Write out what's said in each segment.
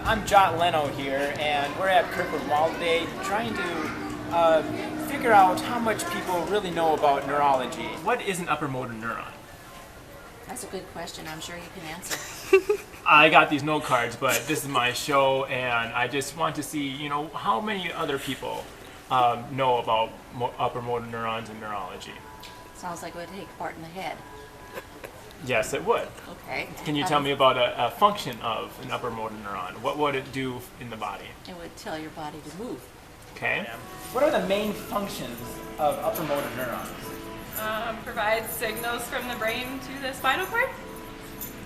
I'm John Leno here, and we're at Kirkwood Mall today trying to figure out how much people really know about neurology. What is an upper motor neuron? That's a good question. I'm sure you can answer. I got these note cards, but this is my show, and I just want to see, how many other people know about upper motor neurons and neurology. Sounds like it would take part in the head. Yes, it would. Okay. Can you tell me about a function of an upper motor neuron? What would it do in the body? It would tell your body to move. Okay. What are the main functions of upper motor neurons? Provides signals from the brain to the spinal cord.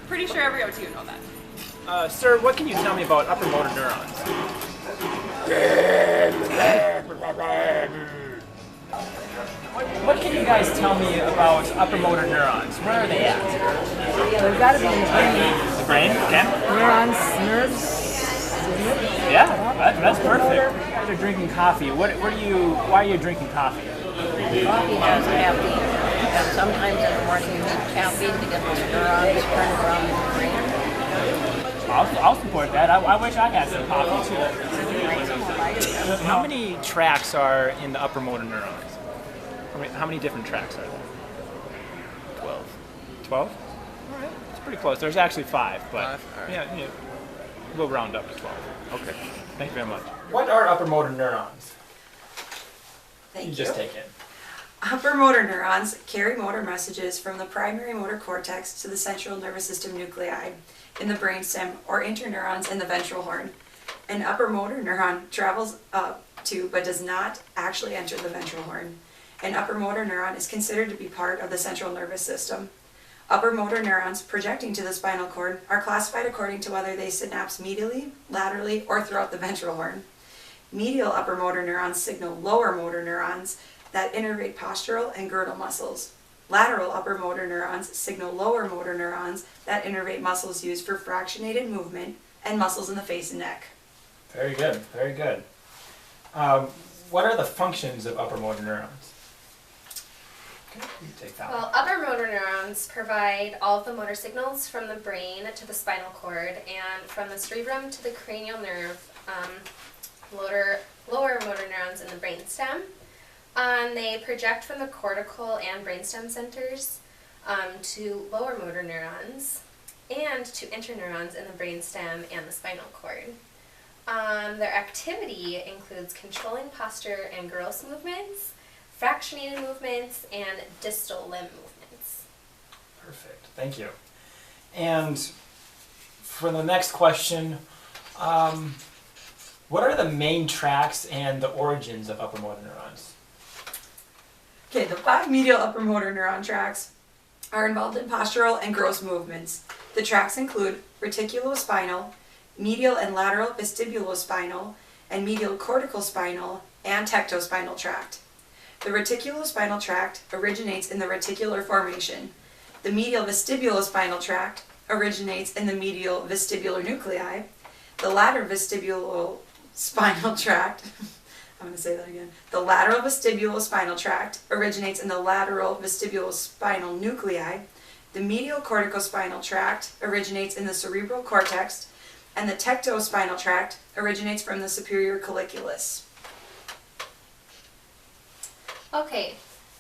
Pretty sure every OT would know that. Sir, what can you tell me about upper motor neurons? What can you guys tell me about upper motor neurons? Where are they at? They've got to be in the brain. The brain? Okay. Neurons, nerves. Yeah, that's perfect. You guys are drinking coffee. Why are you drinking coffee? Coffee has caffeine, and sometimes in the morning you need caffeine to get those neurons turned around in the brain. I'll support that. I wish I had some coffee too. How many tracks are in the upper motor neurons? How many different tracks are there? 12. 12? All right, it's pretty close. There's actually 5, but 5? All right. yeah, we'll round up to 12. Okay. Thank you very much. What are upper motor neurons? Thank you. Just take it. Upper motor neurons carry motor messages from the primary motor cortex to the central nervous system nuclei in the brainstem or interneurons in the ventral horn. An upper motor neuron travels up to but does not actually enter the ventral horn. An upper motor neuron is considered to be part of the central nervous system. Upper motor neurons projecting to the spinal cord are classified according to whether they synapse medially, laterally, or throughout the ventral horn. Medial upper motor neurons signal lower motor neurons that innervate postural and girdle muscles. Lateral upper motor neurons signal lower motor neurons that innervate muscles used for fractionated movement and muscles in the face and neck. Very good, very good. What are the functions of upper motor neurons? Okay, you take that one. Well, upper motor neurons provide all of the motor signals from the brain to the spinal cord and from the cerebrum to the cranial nerve, lower motor neurons in the brainstem. They project from the cortical and brainstem centers to lower motor neurons and to interneurons in the brainstem and the spinal cord. Their activity includes controlling posture and gross movements, fractionated movements, and distal limb movements. Perfect, thank you. And for the next question, what are the main tracks and the origins of upper motor neurons? Okay, the 5 medial upper motor neuron tracts are involved in postural and gross movements. The tracts include reticulospinal, medial and lateral vestibulospinal, and medial corticospinal and tectospinal tract. The reticulospinal tract originates in the reticular formation. The medial vestibulospinal tract originates in the medial vestibular nuclei. The lateral vestibulospinal tract I'm going to say that again. The lateral vestibulospinal tract originates in the lateral vestibulospinal nuclei. The medial corticospinal tract originates in the cerebral cortex, and the tectospinal tract originates from the superior colliculus. Okay,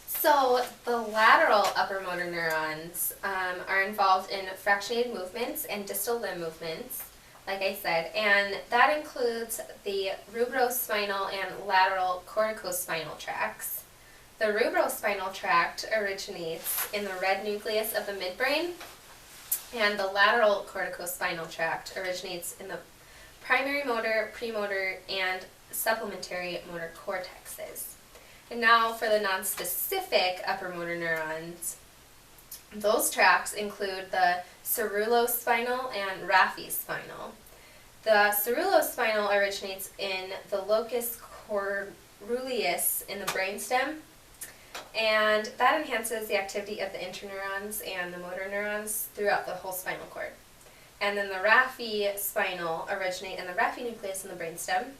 so the lateral upper motor neurons are involved in fractionated movements and distal limb movements, like I said, and that includes the rubrospinal and lateral corticospinal tracts. The rubrospinal tract originates in the red nucleus of the midbrain, and the lateral corticospinal tract originates in the primary motor, premotor, and supplementary motor cortexes. And now for the nonspecific upper motor neurons. Those tracts include the cerulospinal and raphispinal. The cerulospinal originates in the locus coeruleus in the brainstem, and that enhances the activity of the interneurons and the motor neurons throughout the whole spinal cord. And then the raphispinal originate in the raphinucleus in the brainstem,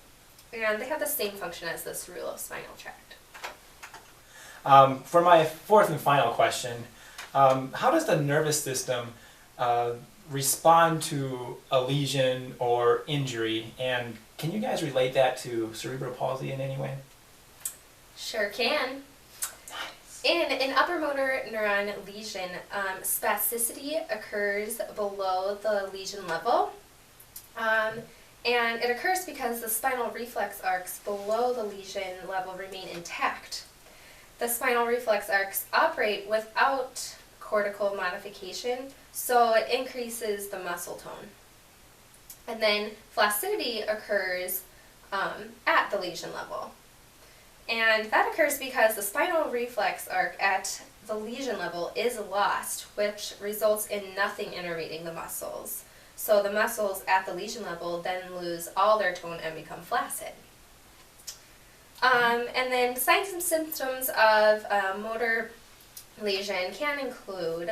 and they have the same function as the cerulospinal tract. For my fourth and final question, how does the nervous system respond to a lesion or injury, and can you guys relate that to cerebral palsy in any way? Sure can. In an upper motor neuron lesion, spasticity occurs below the lesion level. And it occurs because the spinal reflex arcs below the lesion level remain intact. The spinal reflex arcs operate without cortical modification, so it increases the muscle tone. And then flaccidity occurs at the lesion level. And that occurs because the spinal reflex arc at the lesion level is lost, which results in nothing innervating the muscles. So the muscles at the lesion level then lose all their tone and become flaccid. And then signs and symptoms of motor lesion can include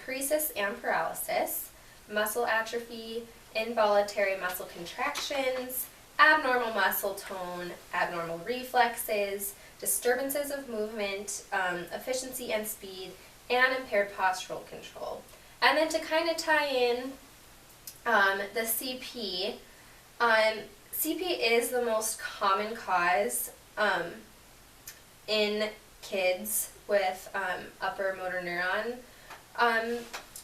paresis and paralysis, muscle atrophy, involuntary muscle contractions, abnormal muscle tone, abnormal reflexes, disturbances of movement, efficiency and speed, and impaired postural control. And then to kind of tie in the CP, CP is the most common cause in kids with upper motor neuron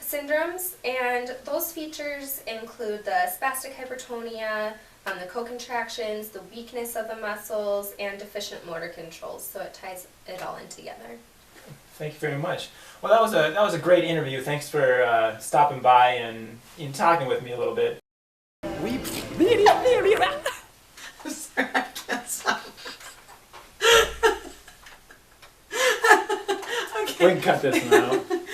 syndromes, and those features include the spastic hypertonia, the co-contractions, the weakness of the muscles, and deficient motor controls. So it ties it all in together. Thank you very much. Well, that was a great interview. Thanks for stopping by and talking with me a little bit. Sorry, I can't stop. We can cut this one out.